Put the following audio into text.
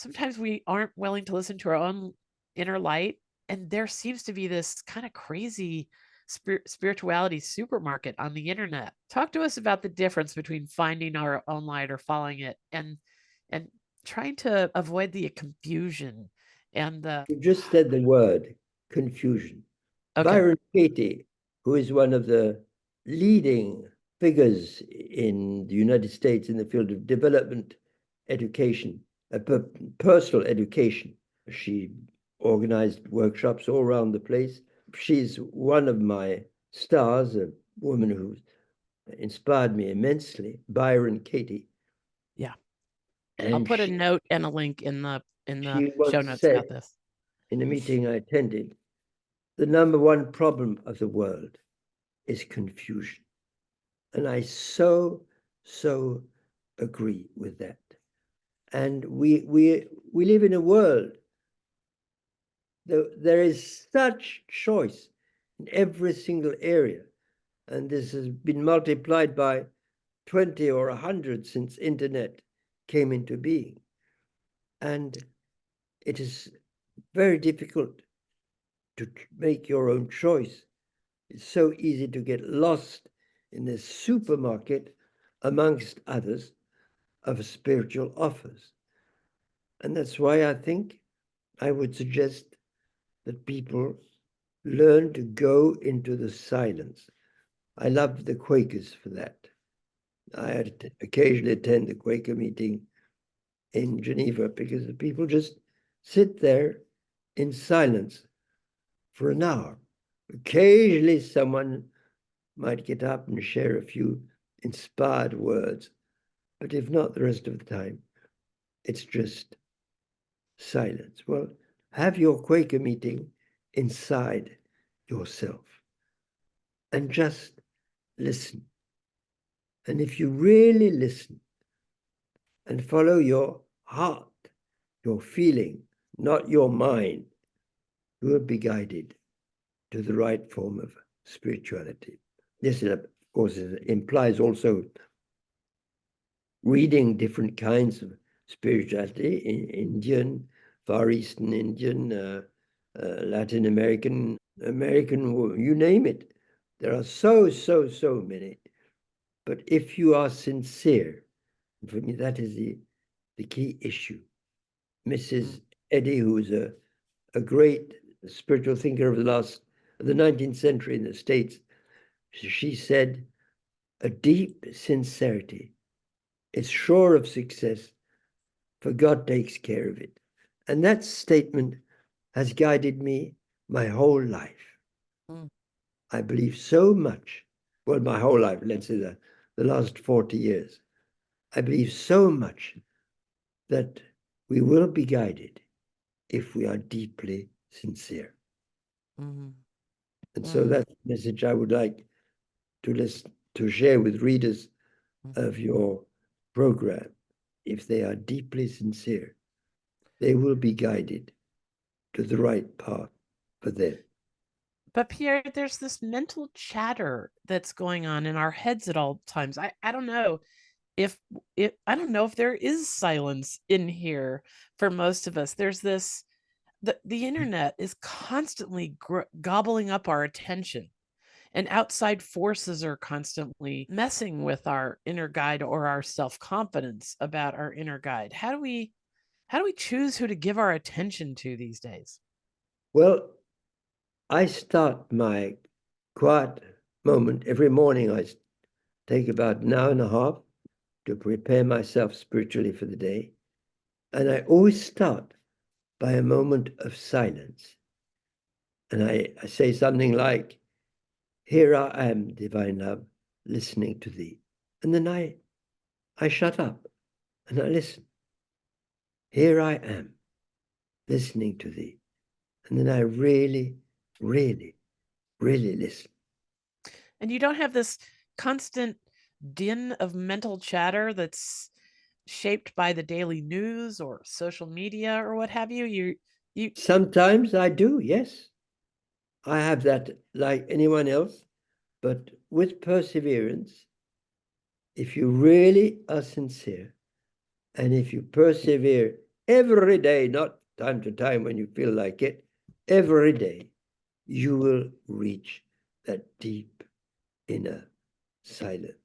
sometimes we aren't willing to listen to our own inner light. And there seems to be this kind of crazy spirituality supermarket on the internet. Talk to us about the difference between finding our own light or following it, and trying to avoid the confusion and the. You just said the word confusion. Okay. Byron Katie, who is one of the leading figures in the United States in the field of development education, personal education. She organized workshops all around the place. She's one of my stars, a woman who inspired me immensely, Byron Katie. Yeah. And I'll put a note and a link in the she show once notes said about this. in a meeting I attended, the number one problem of the world is confusion. And I so agree with that. And we live in a world, there is such choice in every single area. And this has been multiplied by 20 or 100 since internet came into being. And it is very difficult to make your own choice. It's so easy to get lost in this supermarket, amongst others, of spiritual offers. And that's why I think I would suggest that people learn to go into the silence. I love the Quakers for that. I occasionally attend the Quaker meeting in Geneva because the people just sit there in silence for an hour. Occasionally someone might get up and share a few inspired words, but if not, the rest of the time, it's just silence. Well, have your Quaker meeting inside yourself and just listen. And if you really listen and follow your heart, your feeling, not your mind, you will be guided to the right form of spirituality. This, of course, implies also reading different kinds of spirituality, Indian, Far Eastern Indian, Latin American, you name it. There are so many. But if you are sincere, for me, that is the key issue. Mrs. Eddy, who is a great spiritual thinker of the 19th century in the States, she said, a deep sincerity is sure of success, for God takes care of it. And that statement has guided me my whole life. I believe so much, well, my whole life, let's say the last 40 years, I believe so much that we will be guided if we are deeply sincere. And so that's the message I would like to share with readers of your program. If they are deeply sincere, they will be guided to the right path for them. But Pierre, there's this mental chatter that's going on in our heads at all times. I don't know if I don't know if there is silence in here for most of us. There's this the internet is constantly gobbling up our attention, and outside forces are constantly messing with our inner guide or our self-confidence about our inner guide. How do we choose who to give our attention to these days? Well, I start my quiet moment every morning. I take about an hour and a half to prepare myself spiritually for the day. And I always start by a moment of silence. And I say something like, here I am, divine love, listening to thee. And then I shut up and I listen. Here I am, listening to thee. And then I really listen. And you don't have this constant din of mental chatter that's shaped by the daily news or social media or what have you. You Sometimes I do, yes. I have that like anyone else, but with perseverance, if you really are sincere and if you persevere every day, not time to time when you feel like it, every day, you will reach that deep inner silence.